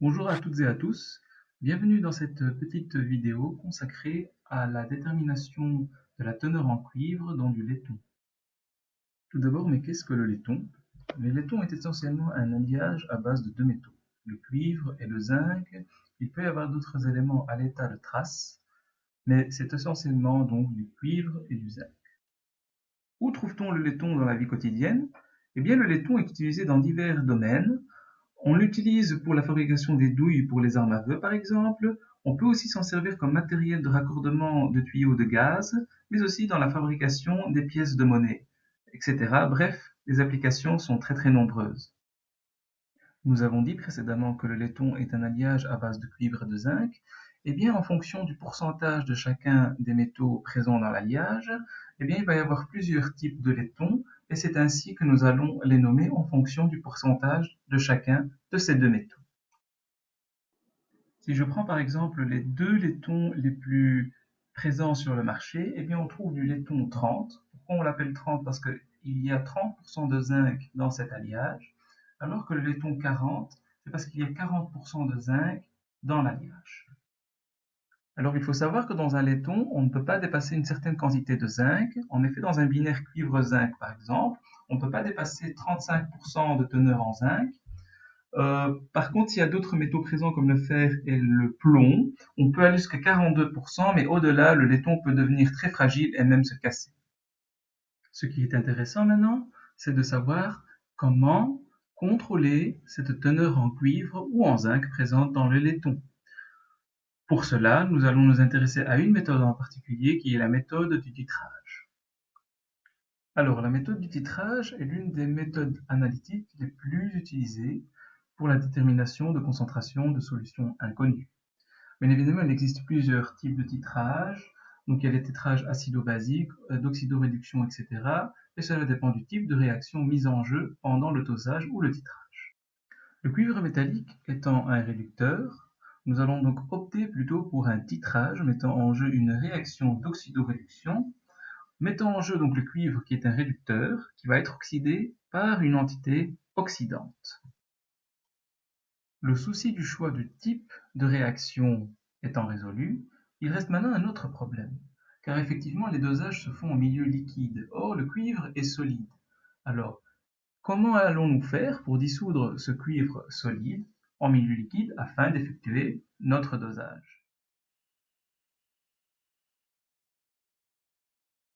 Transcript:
Bonjour à toutes et à tous, bienvenue dans cette petite vidéo consacrée à la détermination de la teneur en cuivre dans du laiton. Tout d'abord, mais qu'est-ce que le laiton? Le laiton est essentiellement un alliage à base de deux métaux, le cuivre et le zinc. Il peut y avoir d'autres éléments à l'état de trace, mais c'est essentiellement donc du cuivre et du zinc. Où trouve-t-on le laiton dans la vie quotidienne? Eh bien, le laiton est utilisé dans divers domaines. On l'utilise pour la fabrication des douilles pour les armes à feu, par exemple. On peut aussi s'en servir comme matériel de raccordement de tuyaux de gaz, mais aussi dans la fabrication des pièces de monnaie, etc. Bref, les applications sont très nombreuses. Nous avons dit précédemment que le laiton est un alliage à base de cuivre et de zinc. Eh bien, en fonction du pourcentage de chacun des métaux présents dans l'alliage, eh bien, il va y avoir plusieurs types de laiton, et c'est ainsi que nous allons les nommer en fonction du pourcentage de chacun de ces deux métaux. Si je prends par exemple les deux laitons les plus présents sur le marché, eh bien, on trouve du laiton 30. Pourquoi on l'appelle 30? Parce qu'il y a 30% de zinc dans cet alliage, alors que le laiton 40, c'est parce qu'il y a 40% de zinc dans l'alliage. Alors il faut savoir que dans un laiton, on ne peut pas dépasser une certaine quantité de zinc. En effet, dans un binaire cuivre-zinc par exemple, on ne peut pas dépasser 35% de teneur en zinc. Par contre, s'il y a d'autres métaux présents comme le fer et le plomb, on peut aller jusqu'à 42%, mais au-delà, le laiton peut devenir très fragile et même se casser. Ce qui est intéressant maintenant, c'est de savoir comment contrôler cette teneur en cuivre ou en zinc présente dans le laiton. Pour cela, nous allons nous intéresser à une méthode en particulier qui est la méthode du titrage. Alors, la méthode du titrage est l'une des méthodes analytiques les plus utilisées pour la détermination de concentration de solutions inconnues. Bien évidemment, il existe plusieurs types de titrage. Donc, il y a les titrages acido-basiques, d'oxydoréduction, etc. Et cela dépend du type de réaction mise en jeu pendant le dosage ou le titrage. Le cuivre métallique étant un réducteur, nous allons donc opter plutôt pour un titrage mettant en jeu une réaction d'oxydoréduction, mettant en jeu donc le cuivre qui est un réducteur, qui va être oxydé par une entité oxydante. Le souci du choix du type de réaction étant résolu, il reste maintenant un autre problème, car effectivement les dosages se font en milieu liquide. Or, le cuivre est solide. Alors, comment allons-nous faire pour dissoudre ce cuivre solide en milieu liquide afin d'effectuer notre dosage?